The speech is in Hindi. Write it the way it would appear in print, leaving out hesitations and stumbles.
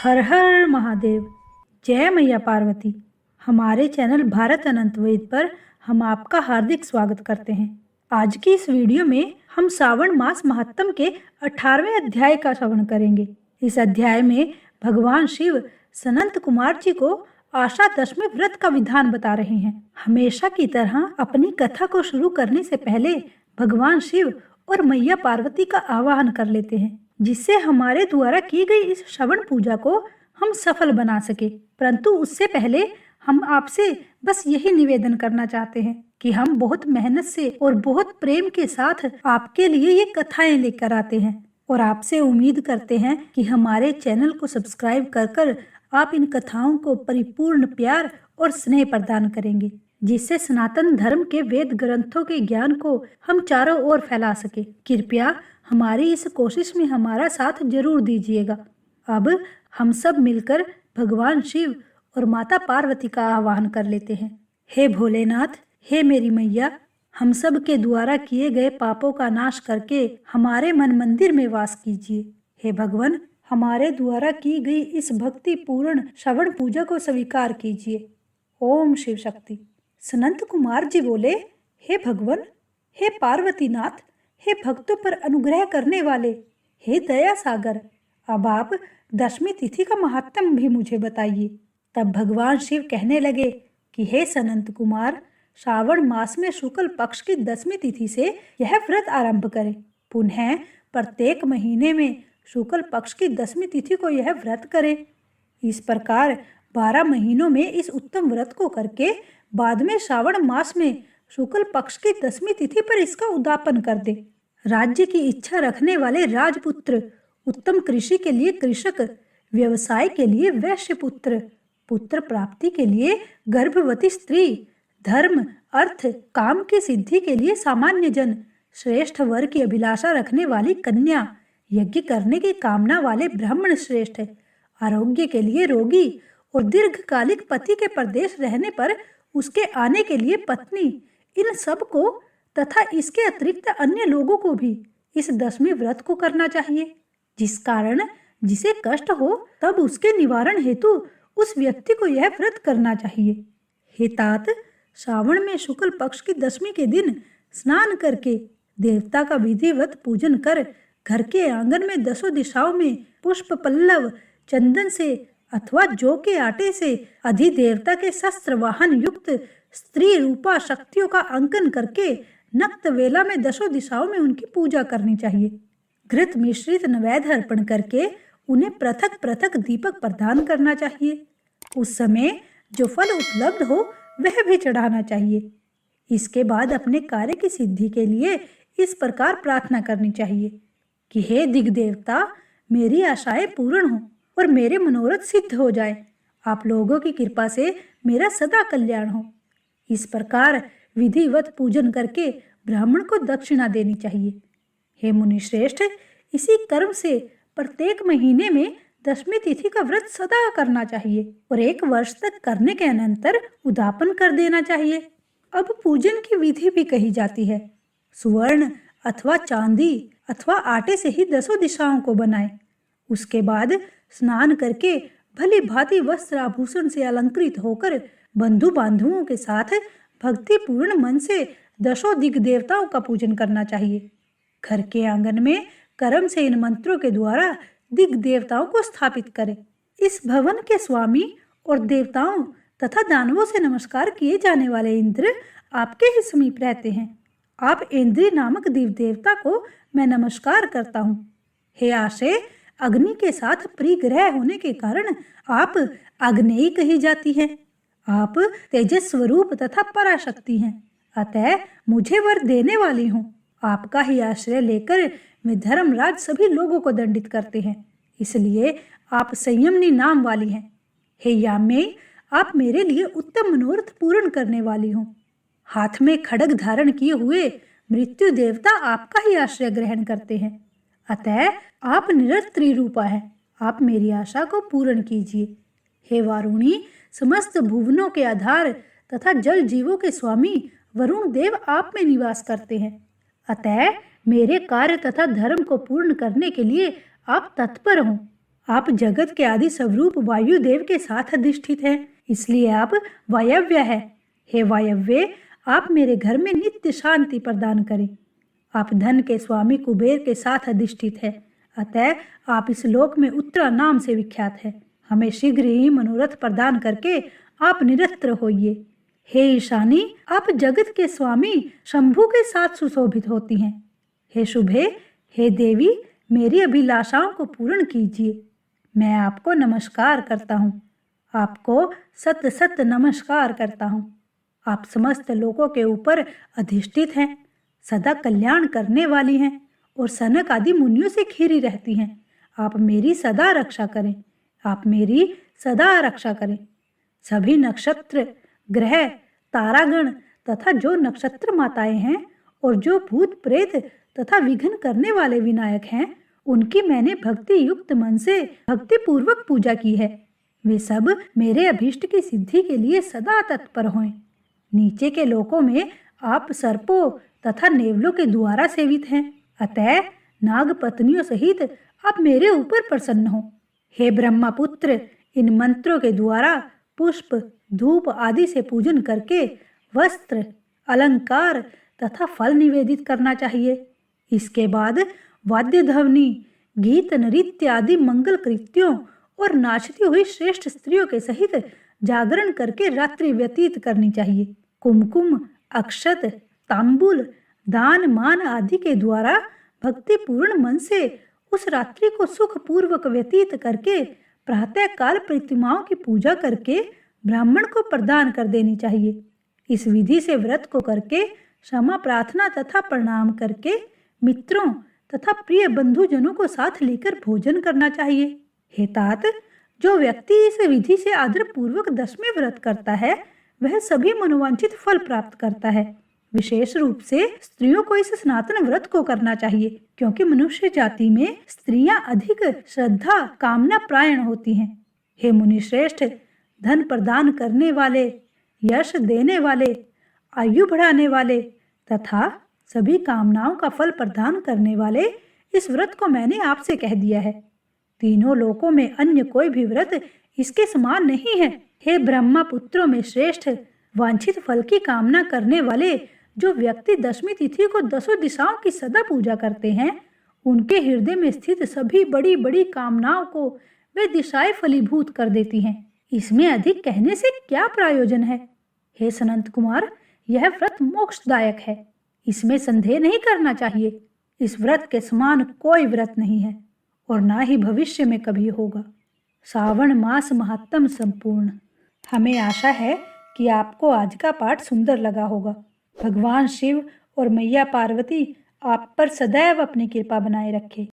हर हर महादेव। जय मैया पार्वती। हमारे चैनल भारत अनंत वेद पर हम आपका हार्दिक स्वागत करते हैं। आज की इस वीडियो में हम श्रावण मास महात्म के 18वें अध्याय का श्रवण करेंगे। इस अध्याय में भगवान शिव सनंत कुमार जी को आशा दशमी व्रत का विधान बता रहे हैं। हमेशा की तरह अपनी कथा को शुरू करने से पहले भगवान शिव और मैया पार्वती का आवाहन कर लेते हैं, जिससे हमारे द्वारा की गई इस श्रवण पूजा को हम सफल बना सके। परंतु उससे पहले हम आपसे बस यही निवेदन करना चाहते हैं कि हम बहुत मेहनत से और बहुत प्रेम के साथ आपके लिए ये कथाएं लेकर आते हैं और आपसे उम्मीद करते हैं कि हमारे चैनल को सब्सक्राइब कर आप इन कथाओं को परिपूर्ण प्यार और स्नेह प्रदान करेंगे, जिससे सनातन धर्म के वेद ग्रंथों के ज्ञान को हम चारों ओर फैला सके। कृपया हमारी इस कोशिश में हमारा साथ जरूर दीजिएगा। अब हम सब मिलकर भगवान शिव और माता पार्वती का आह्वान कर लेते हैं। हे भोलेनाथ, हे मेरी मैया, हम सब के द्वारा किए गए पापों का नाश करके हमारे मन मंदिर में वास कीजिए। हे भगवान, हमारे द्वारा की गई इस भक्ति पूर्ण श्रवण पूजा को स्वीकार कीजिए। ओम शिव शक्ति। सनंत कुमार जी बोले, हे भगवान, हे पार्वतीनाथ, हे भक्तों पर अनुग्रह करने वाले, हे दया सागर, अब आप दशमी तिथि का महात्म भी मुझे बताइए। तब भगवान शिव कहने लगे कि हे सनंत कुमार, श्रावण मास में शुक्ल पक्ष की दशमी तिथि से यह व्रत आरंभ करें। पुनः प्रत्येक महीने में शुक्ल पक्ष की दशमी तिथि को यह व्रत करें। इस प्रकार 12 महीनों में इस उत्तम व्रत को करके बाद में श्रावण मास में शुक्ल पक्ष की दशमी तिथि पर इसका उद्यापन कर दे। राज्य की इच्छा रखने वाले राजपुत्र, उत्तम कृषि के लिए कृषक, व्यवसाय के लिए वैश्य पुत्र, पुत्र प्राप्ति के लिए गर्भवती स्त्री, धर्म अर्थ काम की सिद्धि के लिए सामान्य जन, श्रेष्ठ वर की अभिलाषा रखने वाली कन्या, यज्ञ करने की कामना वाले ब्राह्मण श्रेष्ठ, आरोग्य के लिए रोगी और दीर्घकालिक पति के परदेश रहने पर उसके आने के लिए पत्नी, इन सब को तथा इसके अतिरिक्त अन्य लोगों को भी इस दशमी व्रत को करना चाहिए। जिस कारण जिसे कष्ट हो तब उसके निवारण हेतु उस व्यक्ति को यह व्रत करना चाहिए। हे तात, श्रावण में शुक्ल पक्ष की दशमी के दिन स्नान करके देवता का विधिवत पूजन कर घर के आंगन में 10 दिशाओं में पुष्प पल्लव चंदन से अथवा जौ के आटे से अधिदेवता के शस्त्र वाहन युक्त स्त्री रूपा शक्तियों का अंकन करके नक्त वेला में 10 दिशाओं में उनकी पूजा करनी चाहिए। घृत मिश्रित नैवेद्य अर्पण करके उन्हें पृथक पृथक दीपक प्रदान करना चाहिए। उस समय जो फल उपलब्ध हो वह भी चढ़ाना चाहिए। इसके बाद अपने कार्य की सिद्धि के लिए इस प्रकार प्रार्थना करनी चाहिए कि हे दिग्देवता, मेरी आशाएं पूर्ण हो और मेरे मनोरथ सिद्ध हो जाए। आप लोगों की कृपा से मेरा सदा कल्याण हो। इस प्रकार विधिवत पूजन करके ब्राह्मण को दक्षिणा देनी चाहिए। हे मुनि श्रेष्ठ, इसी कर्म से प्रत्येक महीने में दशमी तिथि का व्रत सदा करना चाहिए और 1 वर्ष तक करने के अनंतर उद्यापन कर देना चाहिए। अब पूजन की विधि भी कही जाती है। सुवर्ण अथवा चांदी अथवा आटे से ही 10 दिशाओं को बनाए। उसके बाद स्नान करके भली भांति वस्त्र आभूषण से अलंकृत होकर बंधु बांधवों के साथ भक्ति पूर्ण मन से 10 दिग देवताओं का पूजन करना चाहिए। घर के आंगन में कर्म से इन मंत्रों के द्वारा दिग देवताओं को स्थापित करें। इस भवन के स्वामी और देवताओं तथा दानवों से नमस्कार किए जाने वाले इंद्र आपके ही समीप रहते हैं। आप इंद्री नामक दिव देवता को मैं नमस्कार करता हूँ। हे आशे, अग्नि के साथ प्रिय ग्रह होने के कारण आप आग्नेयी कही जाती है। आप तेजस स्वरूप तथा पराशक्ति हैं, अतः मुझे वर देने वाली हूँ। आपका ही आश्रय लेकर वे धर्मराज सभी लोगों को दंडित करते हैं, इसलिए आप संयमनी नाम वाली हैं। हे यामे, आप मेरे लिए उत्तम मनोरथ पूर्ण करने वाली हूँ। हाथ में खड्ग धारण किए हुए मृत्यु देवता आपका ही आश्रय ग्रहण करते हैं, अतः आप निरस्त्री रूपा हैं। आप मेरी आशा को पूर्ण कीजिए। हे वारुणी, समस्त भुवनों के आधार तथा जल जीवों के स्वामी वरुण देव आप में निवास करते हैं, अतः मेरे कार्य तथा धर्म को पूर्ण करने के लिए आप तत्पर हों। आप जगत के आदि स्वरूप वायुदेव के साथ अधिष्ठित हैं, इसलिए आप वायव्य है। हे वायव्य, आप मेरे घर में नित्य शांति प्रदान करें। आप धन के स्वामी कुबेर के साथ अधिष्ठित है, अतः आप इस लोक में उत्तरा नाम से विख्यात है। हमें शीघ्र ही मनोरथ प्रदान करके आप निरस्त्र होइए। हे ईशानी, आप जगत के स्वामी शंभु के साथ सुशोभित होती हैं। हे शुभे, हे देवी, मेरी अभिलाषाओं को पूर्ण कीजिए। मैं आपको नमस्कार करता हूँ, आपको सत सत नमस्कार करता हूँ। आप समस्त लोगों के ऊपर अधिष्ठित हैं, सदा कल्याण करने वाली हैं और सनक आदि मुनियों से घिरी रहती हैं। आप मेरी सदा रक्षा करें, आप मेरी सदा रक्षा करें। सभी नक्षत्र, ग्रह, तारागण तथा जो नक्षत्र माताएं हैं और जो भूत प्रेत तथा विघ्न करने वाले विनायक हैं, उनकी मैंने भक्ति युक्त मन से भक्ति पूर्वक पूजा की है। वे सब मेरे अभीष्ट की सिद्धि के लिए सदा तत्पर हों। नीचे के लोकों में आप सर्पों तथा नेवलों के द्वारा सेवित हैं, अतः नाग पत्नियों सहित आप मेरे ऊपर प्रसन्न हो। हे ब्रह्मपुत्र, इन मंत्रों के द्वारा पुष्प, धूप आदि से पूजन करके वस्त्र, अलंकार तथा फल निवेदित करना चाहिए। इसके बाद वाद्य ध्वनि, गीत, नृत्य आदि मंगल कृत्यों और नाचती हुई श्रेष्ठ स्त्रियों के सहित जागरण करके रात्रि व्यतीत करनी चाहिए। कुमकुम, अक्षत, तांबुल, दान, मान आदि के द्वारा भक्ति पूर्ण मन से उस रात्रि को सुख पूर्वक व्यतीत करके प्रातः काल प्रतिमाओं की पूजा करके ब्राह्मण को प्रदान कर देनी चाहिए। इस विधि से व्रत को करके क्षमा प्रार्थना तथा प्रणाम करके मित्रों तथा प्रिय बंधुजनों को साथ लेकर भोजन करना चाहिए। हे तात, जो व्यक्ति इस विधि से आदर पूर्वक 10वें व्रत करता है, वह सभी मनोवांछित फल प्राप्त करता है। विशेष रूप से स्त्रियों को इस सनातन व्रत को करना चाहिए, क्योंकि मनुष्य जाति में स्त्रियां अधिक श्रद्धा कामना प्रायण होती हैं। हे मुनिश्रेष्ठ, धन प्रदान करने वाले, यश देने वाले, आयु बढ़ाने वाले तथा सभी कामनाओं का फल प्रदान करने वाले, इस व्रत को मैंने आपसे कह दिया है। तीनों लोकों में अन्य कोई भी व्रत इसके समान नहीं है। हे ब्रह्मा पुत्रों में श्रेष्ठ, वांछित फल की कामना करने वाले जो व्यक्ति 10वीं तिथि को 10 दिशाओं की सदा पूजा करते हैं, उनके हृदय में स्थित सभी बड़ी बड़ी कामनाओं को वे दिशाएं फलीभूत कर देती हैं। इसमें अधिक कहने से क्या प्रयोजन है। हे सनंत कुमार, यह व्रत मोक्षदायक है, इसमें संदेह नहीं करना चाहिए। इस व्रत के समान कोई व्रत नहीं है और ना ही भविष्य में कभी होगा। श्रावण मास महात्म संपूर्ण। हमें आशा है कि आपको आज का पाठ सुंदर लगा होगा। भगवान शिव और मैया पार्वती आप पर सदैव अपनी कृपा बनाए रखे।